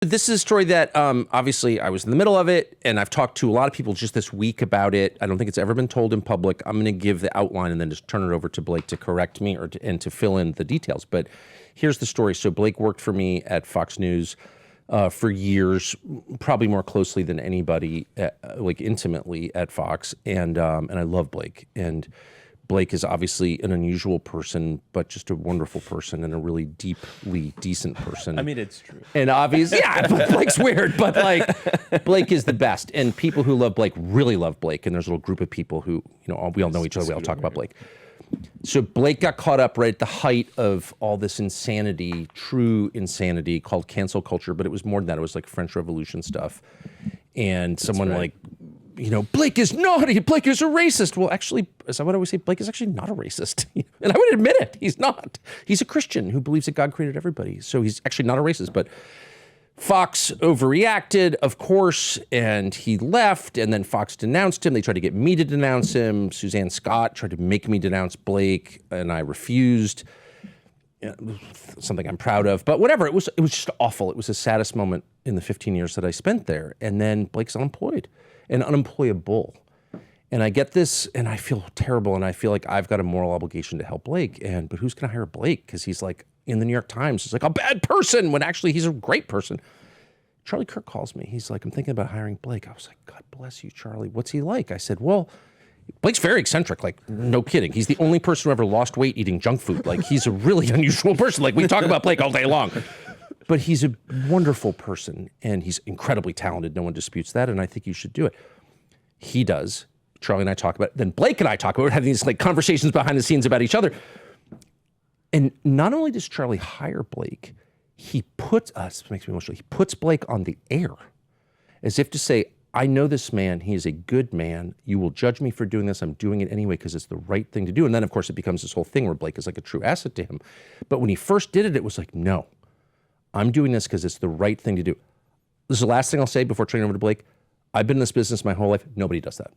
This is a story that obviously I was in the middle of it, and I've talked to a lot of people just this week about it. I don't think it's ever been told in public. I'm going to give the outline and then just turn it over to Blake to correct me and to fill in the details. But here's the story. So Blake worked for me at Fox News for years, probably more closely than anybody, like intimately at Fox, and I love Blake. And Blake is obviously an unusual person, but just a wonderful person and a really deeply decent person. I mean, it's true. And obviously, yeah, Blake's weird, but like Blake is the best. And people who love Blake really love Blake. And there's a little group of people who, we all know each other. We all talk about Blake. So Blake got caught up right at the height of all this insanity, true insanity called cancel culture. But it was more than that. It was like French Revolution stuff. And someone like, Blake is naughty. Blake is a racist. Well, actually, as I would always say, Blake is actually not a racist. And I would admit it. He's not. He's a Christian who believes that God created everybody. So he's actually not a racist. But Fox overreacted, of course, and he left. And then Fox denounced him. They tried to get me to denounce him. Suzanne Scott tried to make me denounce Blake, and I refused. Something I'm proud of. But whatever. It was just awful. It was the saddest moment in the 15 years that I spent there. And then Blake's unemployed. And unemployable. And I get this, and I feel terrible, and I feel like I've got a moral obligation to help Blake. But who's going to hire Blake? Because he's like, in the New York Times, he's like a bad person, when actually he's a great person. Charlie Kirk calls me. He's like, I'm thinking about hiring Blake. I was like, God bless you, Charlie. What's he like? I said, well, Blake's very eccentric, like, no kidding. He's the only person who ever lost weight eating junk food. Like, he's a really unusual person. Like, we talk about Blake all day long. But he's a wonderful person, and he's incredibly talented. No one disputes that, and I think you should do it. He does. Charlie and I talk about it. Then Blake and I talk about it. We're having these like conversations behind the scenes about each other. And not only does Charlie hire Blake, he puts us, it makes me emotional, he puts Blake on the air as if to say, I know this man. He is a good man. You will judge me for doing this. I'm doing it anyway because it's the right thing to do. And then, of course, it becomes this whole thing where Blake is like a true asset to him. But when he first did it, it was like, no. I'm doing this because it's the right thing to do. This is the last thing I'll say before turning over to Blake. I've been in this business my whole life. Nobody does that.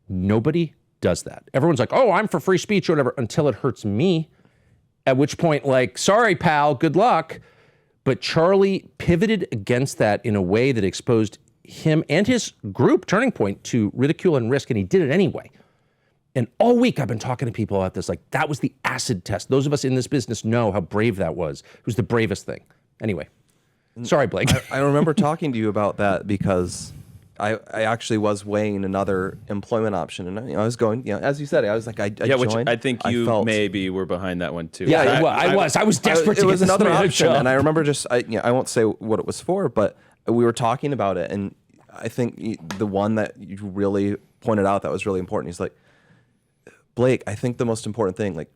Nobody does that. Everyone's like, oh, I'm for free speech or whatever, until it hurts me, at which point, like, sorry, pal, good luck. But Charlie pivoted against that in a way that exposed him and his group, Turning Point, to ridicule and risk, and he did it anyway. And all week I've been talking to people about this, like, that was the acid test. Those of us in this business know how brave that was. It was the bravest thing. Anyway, sorry, Blake. I remember talking to you about that because I actually was weighing another employment option, and I was going, as you said, I was like, I joined. Which I think you maybe were behind that one too. Yeah, I was desperate to get was another option, job. and I remember I won't say what it was for, but we were talking about it, and I think the one that you really pointed out that was really important, he's like, Blake, I think the most important thing, like,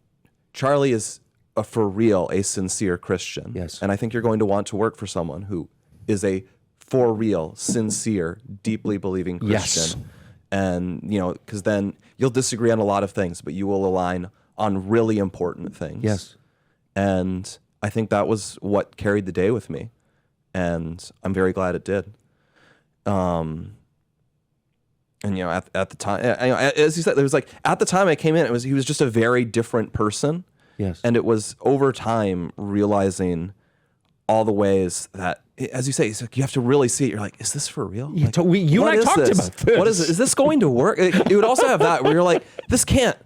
Charlie is for real a sincere Christian. Yes. And I think you're going to want to work for someone who is a for real, sincere, deeply believing Christian. Yes. And, because then you'll disagree on a lot of things, but you will align on really important things. Yes. And I think that was what carried the day with me. And I'm very glad it did. And at the time, as you said, it was like, at the time I came in, he was just a very different person. Yes. And it was over time realizing all the ways that, as you say, it's like you have to really see it. You're like, is this for real? Yeah, like, you and I talked about this. What is it? Is this going to work? You would also have that where you're like, this can't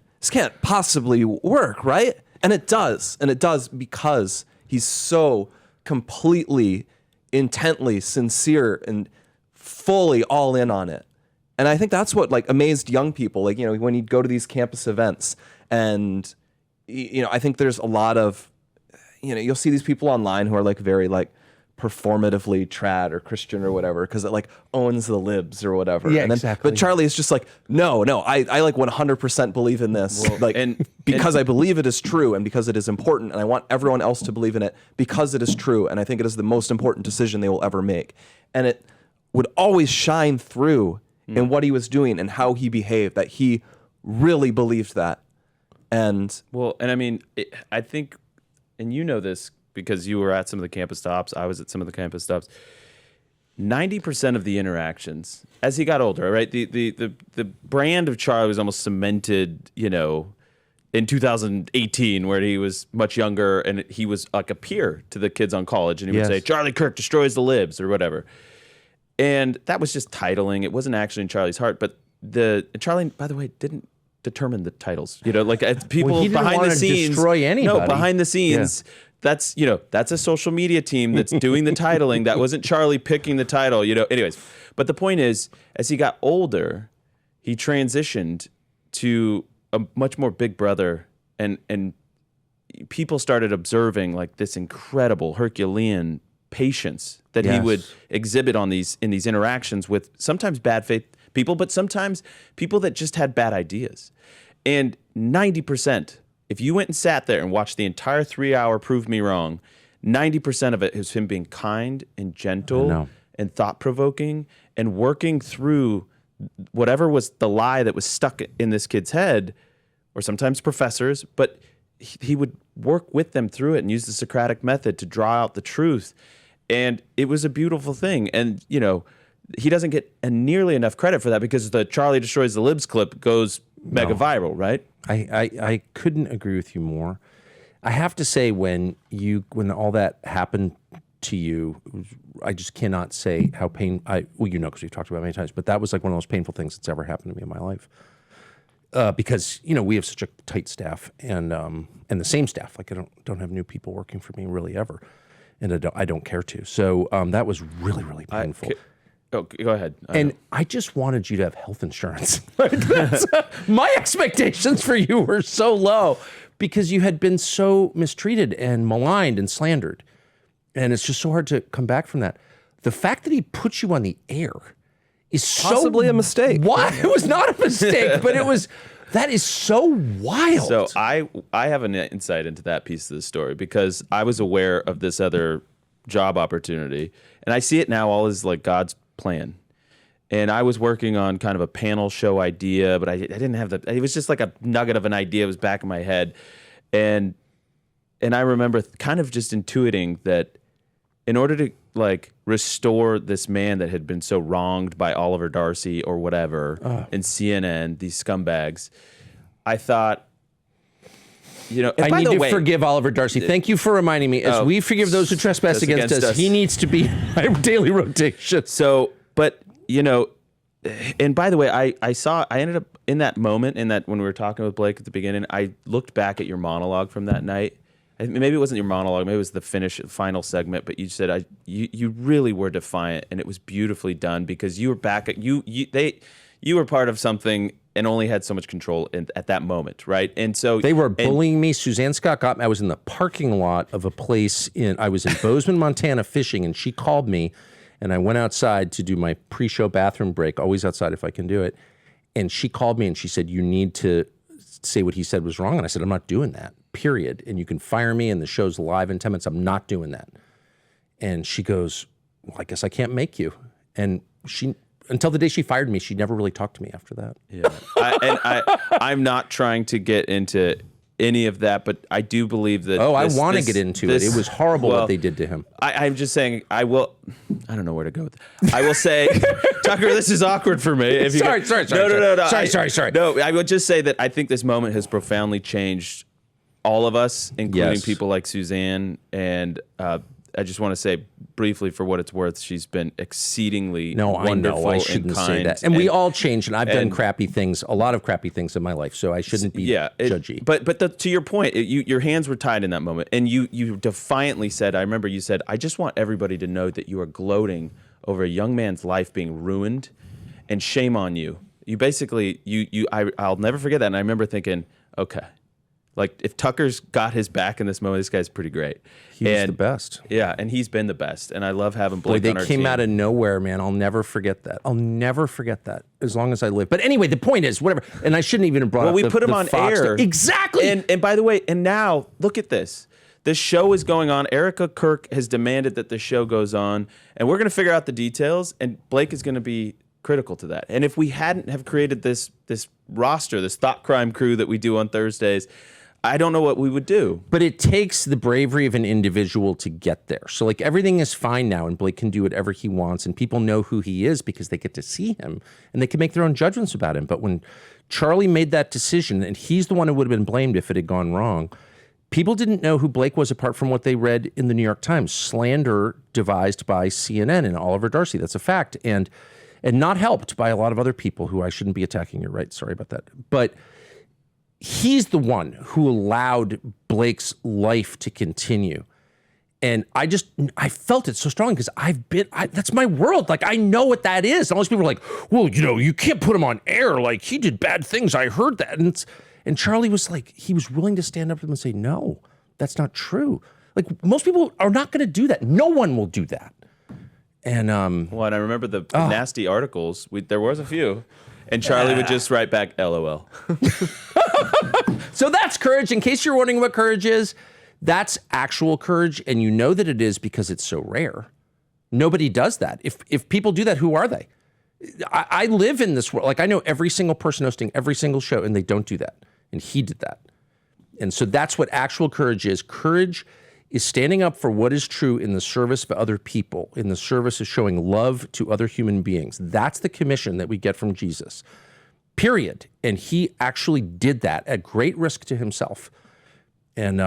possibly work, right? And it does. And it does because he's so completely, intently sincere and fully all in on it. And I think that's what like amazed young people. Like, when you go to these campus events and, I think there's a lot of, you'll see these people online who are like very like performatively trad or Christian or whatever because it like owns the libs or whatever. Yeah, and then, exactly. But Charlie is just like, no, I like 100% believe in this, because I believe it is true and because it is important and I want everyone else to believe in it because it is true and I think it is the most important decision they will ever make. And it would always shine through in what he was doing and how he behaved, that he really believed that. And I mean, I think, and you know this because you were at some of the campus stops, I was at some of the campus stops. 90% of the interactions as he got older, right? The brand of Charlie was almost cemented, in 2018 where he was much younger and he was like a peer to the kids on college, and he would say, Charlie Kirk destroys the libs or whatever. And that was just titling. It wasn't actually in Charlie's heart, but Charlie, by the way, didn't determine the titles. Like people he didn't behind want the to scenes. destroy anybody. No, behind the scenes, that's a social media team that's doing the titling. That wasn't Charlie picking the title. Anyways, but the point is, as he got older, he transitioned to a much more big brother, and people started observing like this incredible Herculean patience that he would exhibit in these interactions with sometimes bad faith people, but sometimes people that just had bad ideas. And 90%, if you went and sat there and watched the entire 3-hour Prove Me Wrong, 90% of it is him being kind and gentle and thought-provoking and working through whatever was the lie that was stuck in this kid's head, or sometimes professors, but he would work with them through it and use the Socratic method to draw out the truth. And it was a beautiful thing. And, he doesn't get nearly enough credit for that because the Charlie Destroys the Libs clip goes mega viral, right? I couldn't agree with you more. I have to say, when all that happened to you, I just cannot say how because we've talked about it many times, but that was like one of the most painful things that's ever happened to me in my life. Because we have such a tight staff and the same staff. Like I don't have new people working for me really ever, and I don't care to. So that was really, really painful. Go ahead. I just wanted you to have health insurance. My expectations for you were so low because you had been so mistreated and maligned and slandered. And it's just so hard to come back from that. The fact that he put you on the air is possibly a mistake. What? It was not a mistake, but that is so wild. So I have an insight into that piece of the story because I was aware of this other job opportunity, and I see it now all as like God's plan. And I was working on kind of a panel show idea, but I didn't have it was just like a nugget of an idea. It was back in my head. And I remember kind of just intuiting that in order to like restore this man that had been so wronged by Oliver Darcy or whatever and CNN, these scumbags, I thought, I need to forgive Oliver Darcy. Thank you for reminding me. As we forgive those who trespass against us, he needs to be my daily rotation. So, but and by the way, I ended up in that moment, when we were talking with Blake at the beginning, I looked back at your monologue from that night. Maybe it wasn't your monologue, maybe it was the final segment, but you said you really were defiant, and it was beautifully done because you were back at you were part of something and only had so much control at that moment, right? And so they were bullying me. Suzanne Scott got me. I was in the parking lot of a place I was in Bozeman, Montana fishing, and she called me, and I went outside to do my pre-show bathroom break, always outside if I can do it. And she called me and she said, you need to say what he said was wrong. And I said, I'm not doing that, period. And you can fire me and the show's live in 10 minutes. I'm not doing that. And she goes, well, I guess I can't make you. And until the day she fired me, she never really talked to me after that. Yeah, I'm not trying to get into any of that, but I do believe that. I want to get into it. It was horrible what they did to him. I'm just saying. I don't know where to go with it. I will say, Tucker, this is awkward for me. Sorry. No. No, I would just say that I think this moment has profoundly changed all of us, including people like Suzanne, and I just want to say briefly, for what it's worth, she's been exceedingly wonderful. I shouldn't and kind. say that. And we all changed, and I've done crappy things, a lot of crappy things in my life, so I shouldn't be judgy. But to your point, your hands were tied in that moment, and you defiantly said, I remember you said, I just want everybody to know that you are gloating over a young man's life being ruined, and shame on you. You basically, I'll never forget that, and I remember thinking, okay. Like, if Tucker's got his back in this moment, this guy's pretty great. He's the best. Yeah, and he's been the best. And I love having Blake on our team. They came out of nowhere, man. I'll never forget that. I'll never forget that as long as I live. But anyway, the point is, whatever. And I shouldn't even have brought up we put him on Fox air. Exactly. And by the way, and now, look at this. This show is going on. Erica Kirk has demanded that the show goes on. And we're going to figure out the details. And Blake is going to be critical to that. And if we hadn't have created this roster, this thought crime crew that we do on Thursdays, I don't know what we would do. But it takes the bravery of an individual to get there. So like everything is fine now and Blake can do whatever he wants and people know who he is because they get to see him and they can make their own judgments about him. But when Charlie made that decision, and he's the one who would have been blamed if it had gone wrong, people didn't know who Blake was apart from what they read in the New York Times. Slander devised by CNN and Oliver Darcy. That's a fact. And not helped by a lot of other people who I shouldn't be attacking. You're right. Sorry about that. But he's the one who allowed Blake's life to continue. And I felt it so strong because that's my world. Like, I know what that is. And all those people are like, well, you can't put him on air. Like, he did bad things. I heard that. And Charlie was like, he was willing to stand up to them and say, no, that's not true. Like, most people are not going to do that. No one will do that. And, well, and I remember the nasty articles. There was a few. And Charlie would just write back, LOL. So that's courage. In case you're wondering what courage is, that's actual courage. And you know that it is because it's so rare. Nobody does that. If people do that, who are they? I live in this world. Like, I know every single person hosting every single show, and they don't do that. And he did that. And so that's what actual courage is. Courage is standing up for what is true in the service of other people, in the service of showing love to other human beings. That's the commission that we get from Jesus, period. And he actually did that at great risk to himself. And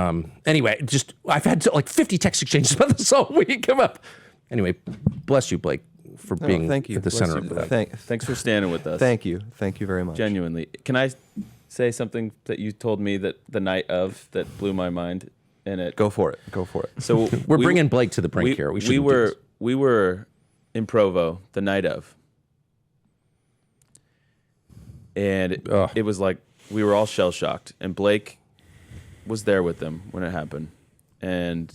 anyway, I've had like 50 text exchanges about this all week. Come up. Anyway, bless you, Blake, for being thank you. at the Bless center you. of that. Thanks for standing with us. Thank you very much. Genuinely. Can I say something that you told me that the night of that blew my mind? Go for it. So We're bringing Blake to the brink here. We were in Provo the night of, and it was like we were all shell shocked. And Blake was there with them when it happened, and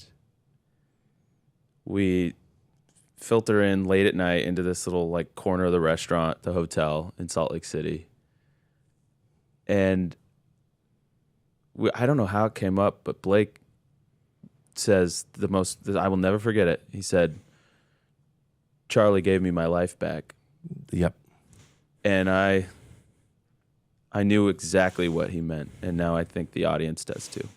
we filter in late at night into this little like corner of the restaurant, the hotel in Salt Lake City, and I don't know how it came up, but Blake says I will never forget it. He said, Charlie gave me my life back. Yep. And I knew exactly what he meant. And now I think the audience does too.